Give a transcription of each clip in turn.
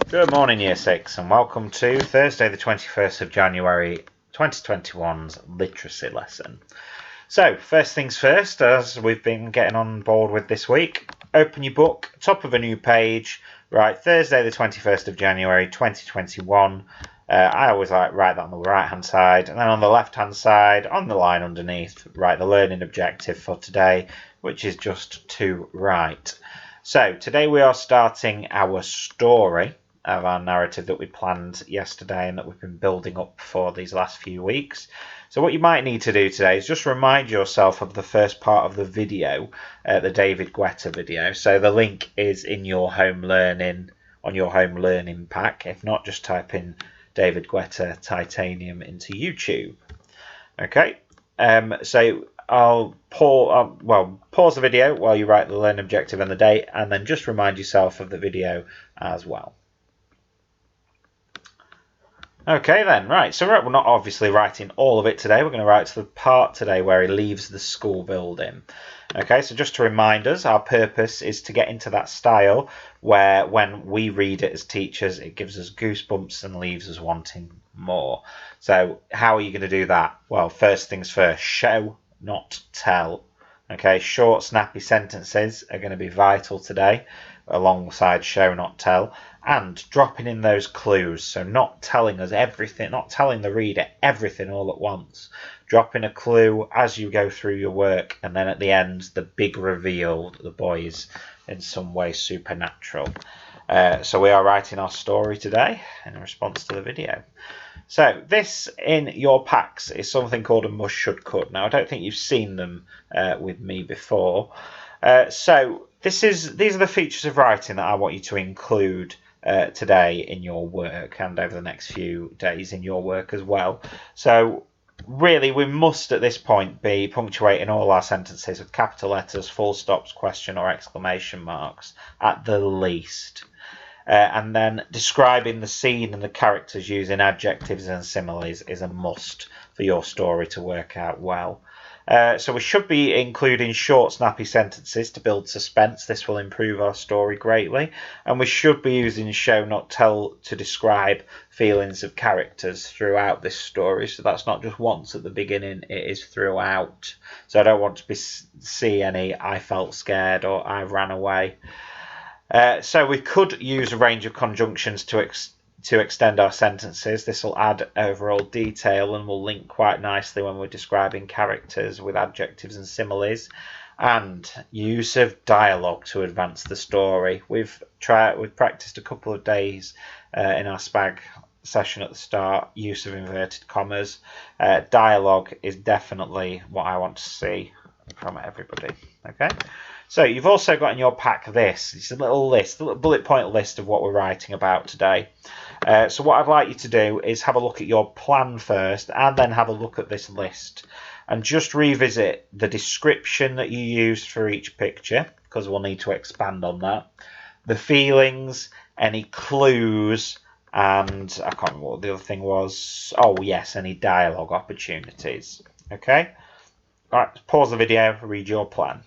Good morning, Year 6, and welcome to Thursday the 21st of January 2021's literacy lesson. So, first things first, as we've been getting on board with this week, open your book, top of a new page, write Thursday the 21st of January 2021. I always like write that on the right hand side, and then on the left hand side, on the line underneath, write the learning objective for today, which is just to write. So, today we are starting our story of our narrative that we planned yesterday and that we've been building up for these last few weeks. So what you might need to do today is just remind yourself of the first part of the video, the David Guetta video. So the link is in your home learning, on your home learning pack. If not, just type in David Guetta Titanium into YouTube. Okay, so I'll pause the video while you write the learning objective and the date, and then just remind yourself of the video as well. Okay then, right, so we're not obviously writing all of it today. We're going to write to the part today where he leaves the school building. Okay, so just to remind us, our purpose is to get into that style where when we read it as teachers, it gives us goosebumps and leaves us wanting more. So how are you going to do that? Well, first things first, show, not tell. Okay, short, snappy sentences are going to be vital today, alongside show, not tell, and dropping in those clues. So not telling us everything, not telling the reader everything all at once. Dropping a clue as you go through your work, and then at the end, the big reveal that the boy is in some way supernatural. So we are writing our story today in response to the video. So this in your packs is something called a must, should, could. Now I don't think you've seen them with me before. So these are the features of writing that I want you to include today in your work and over the next few days in your work as well. So really we must at this point be punctuating all our sentences with capital letters, full stops, question or exclamation marks at the least. And then describing the scene and the characters using adjectives and similes is a must for your story to work out well. So we should be including short, snappy sentences to build suspense. This will improve our story greatly. And we should be using show, not tell to describe feelings of characters throughout this story. So that's not just once at the beginning, it is throughout. So I don't want to see any I felt scared or I ran away. So we could use a range of conjunctions to extend our sentences. This will add overall detail and will link quite nicely when we're describing characters with adjectives and similes. And use of dialogue to advance the story. We've practiced a couple of days in our SPAG session at the start, use of inverted commas. Dialogue is definitely what I want to see from everybody. Okay. So you've also got in your pack this. It's a little list, a little bullet point list of what we're writing about today. So what I'd like you to do is have a look at your plan first and then have a look at this list and just revisit the description that you used for each picture, because we'll need to expand on that. The feelings, any clues, and I can't remember what the other thing was. Oh yes, any dialogue opportunities. Okay? Alright, pause the video, read your plan.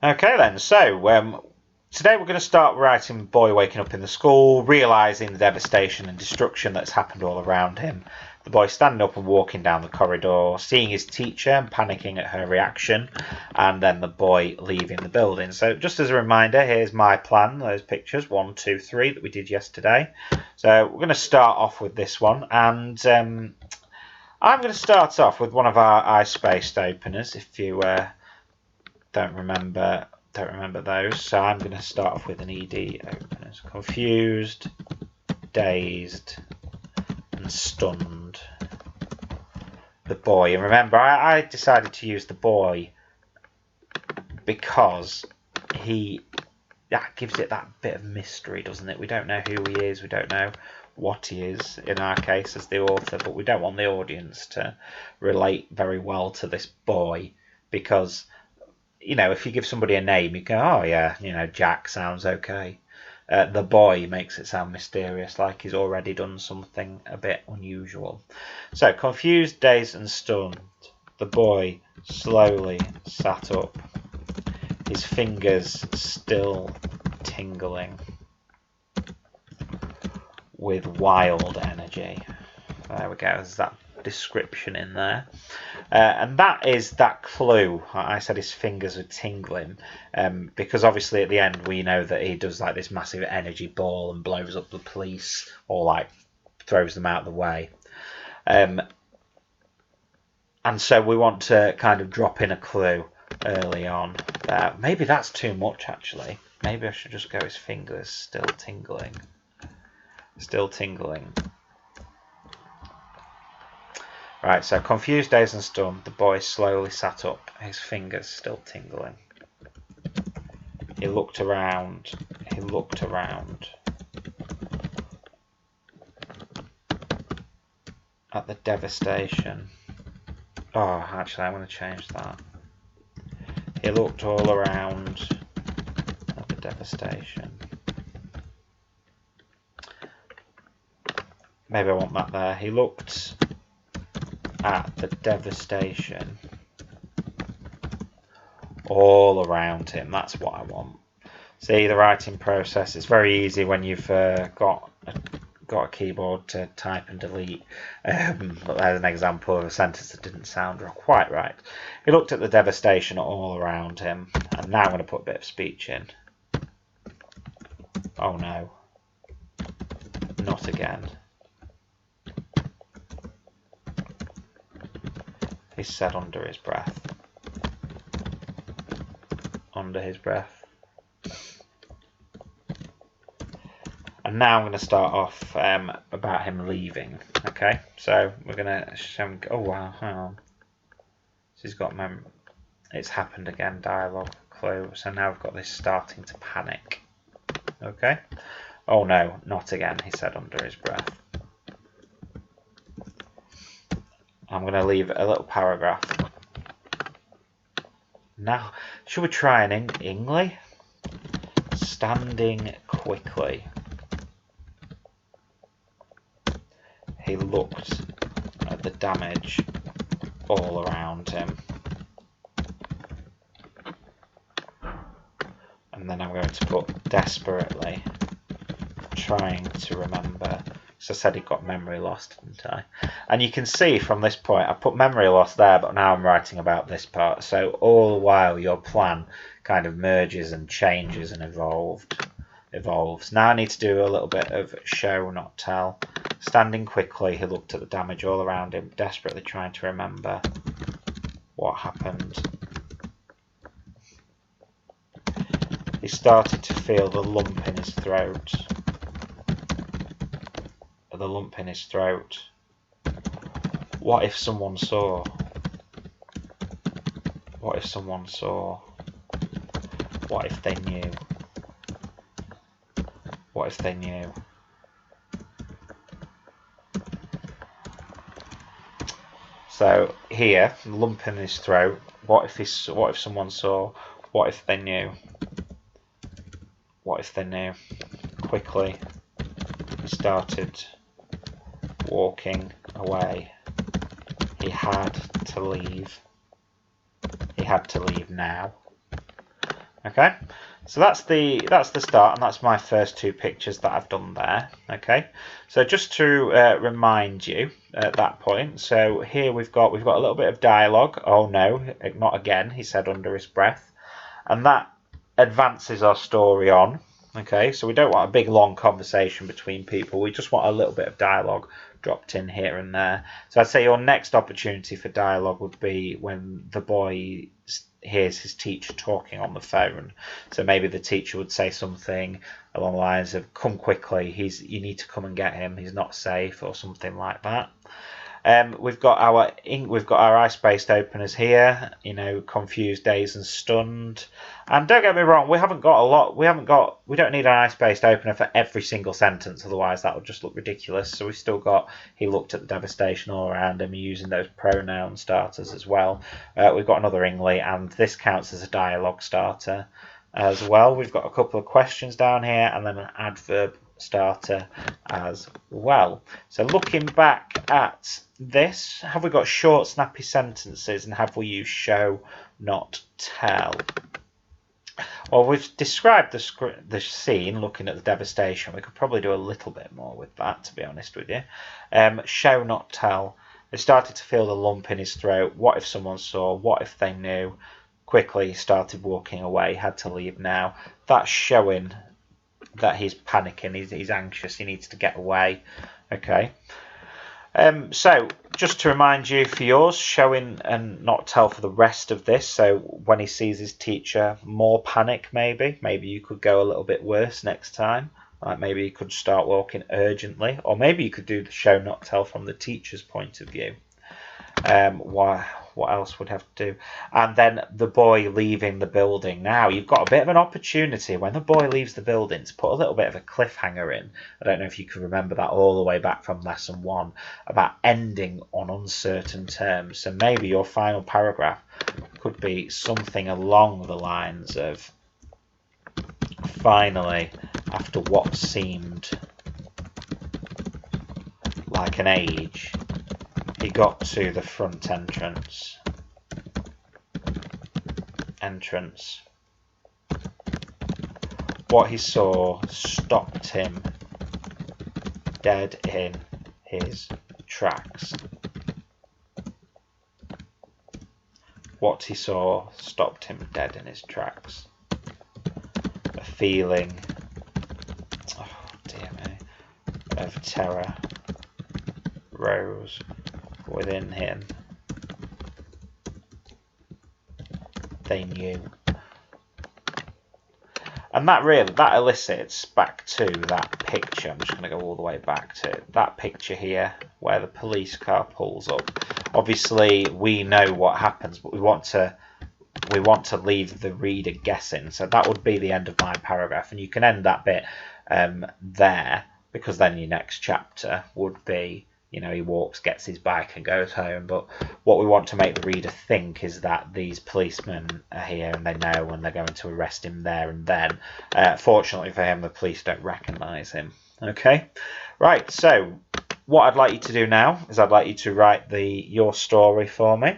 Okay then, so today we're going to start writing boy waking up in the school, realising the devastation and destruction that's happened all around him. The boy standing up and walking down the corridor, seeing his teacher and panicking at her reaction, and then the boy leaving the building. So just as a reminder, here's my plan, those pictures, 1, 2, 3 that we did yesterday. So we're going to start off with this one, and I'm going to start off with one of our I-spaced openers, if you don't remember those. So I'm going to start off with an ED opener. So confused, dazed, and stunned. The boy. And remember, I decided to use the boy because that gives it that bit of mystery, doesn't it? We don't know who he is. We don't know what he is, in our case, as the author. But we don't want the audience to relate very well to this boy because, you know, if you give somebody a name, you go, oh yeah, you know, Jack sounds okay. The boy makes it sound mysterious, like he's already done something a bit unusual. So, confused, dazed and stunned, the boy slowly sat up, his fingers still tingling with wild energy. There we go, there's that description in there. And that is that clue. I said his fingers are tingling because obviously at the end we know that he does like this massive energy ball and blows up the police, or like throws them out of the way. And so we want to kind of drop in a clue early on. Maybe that's too much actually. Maybe I should just go his fingers still tingling. Still tingling. Right, so confused, dazed and stunned, the boy slowly sat up, his fingers still tingling. He looked around. He looked around at the devastation. Oh, actually, I'm going to change that. He looked all around at the devastation. Maybe I want that there. He looked at the devastation all around him. That's what I want. See, the writing process is very easy when you've got a keyboard to type and delete. But there's an example of a sentence that didn't sound quite right. He looked at the devastation all around him. And now I'm going to put a bit of speech in. Oh no. Not again. He said under his breath. Under his breath. And now I'm going to start off about him leaving. Okay, so we're going to show him. Oh wow, hang on. So he's got it's happened again. Dialogue clue. So now we've got this starting to panic. Okay. Oh no, not again. He said under his breath. I'm going to leave a little paragraph. Now, should we try an English? Standing quickly. He looked at the damage all around him. And then I'm going to put desperately trying to remember. So I said he got memory loss, didn't I? And you can see from this point, I put memory loss there, but now I'm writing about this part. So all the while your plan kind of merges and changes and evolves. Now I need to do a little bit of show, not tell. Standing quickly, he looked at the damage all around him, desperately trying to remember what happened. He started to feel the lump in his throat. The lump in his throat. What if someone saw? What if someone saw? What if they knew? What if they knew? So here, lump in his throat. What if someone saw? What if they knew? What if they knew? Quickly, he started walking away. He had to leave. He had to leave now. Okay, so that's the start, and that's my first two pictures that I've done there. Okay, so just to remind you at that point, so here we've got a little bit of dialogue. Oh no, not again, he said under his breath, and that advances our story on. Okay, so we don't want a big long conversation between people. We just want a little bit of dialogue dropped in here and there. So I'd say your next opportunity for dialogue would be when the boy hears his teacher talking on the phone. So maybe the teacher would say something along the lines of, "Come quickly, you need to come and get him, he's not safe," or something like that. We've got our ice-based openers here, confused, dazed and stunned. And don't get me wrong, we don't need an ice-based opener for every single sentence, otherwise that would just look ridiculous. So we've still got, he looked at the devastation all around him, using those pronoun starters as well. We've got another English, and this counts as a dialogue starter as well. We've got a couple of questions down here, and then an adverb starter as well. So looking back at this, have we got short snappy sentences, and have we used show, not tell? Well, we've described the scene, looking at the devastation. We could probably do a little bit more with that, to be honest with you. Show, not tell. He started to feel the lump in his throat. What if someone saw? What if they knew? Quickly, he started walking away. Had to leave now. That's showing that he's panicking. He's anxious. He needs to get away. Okay. So, just to remind you for yours, showing and not tell for the rest of this. So, when he sees his teacher, more panic maybe. Maybe you could go a little bit worse next time. Like maybe you could start walking urgently. Or maybe you could do the show, not tell from the teacher's point of view. What else would have to do? And then the boy leaving the building. Now you've got a bit of an opportunity when the boy leaves the building to put a little bit of a cliffhanger in. I don't know if you can remember that all the way back from lesson 1 about ending on uncertain terms. So maybe your final paragraph could be something along the lines of, finally, after what seemed like an age, he got to the front entrance. What he saw stopped him dead in his tracks. What he saw stopped him dead in his tracks. A feeling, oh dear me, of terror rose within him. They knew. And that elicits back to that picture. I'm just going to go all the way back to that picture here where the police car pulls up. Obviously, we know what happens, but we want to leave the reader guessing. So that would be the end of my paragraph, and you can end that bit there, because then your next chapter would be, he walks, gets his bike and goes home. But what we want to make the reader think is that these policemen are here and they know, and they're going to arrest him there and then. Fortunately for him, the police don't recognise him. Okay, right, so what I'd like you to do now is I'd like you to write your story for me,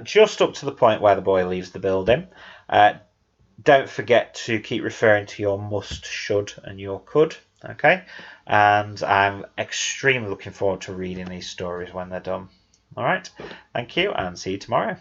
just up to the point where the boy leaves the building. Don't forget to keep referring to your must, should and your could. Okay, and I'm extremely looking forward to reading these stories when they're done. All right, thank you and see you tomorrow.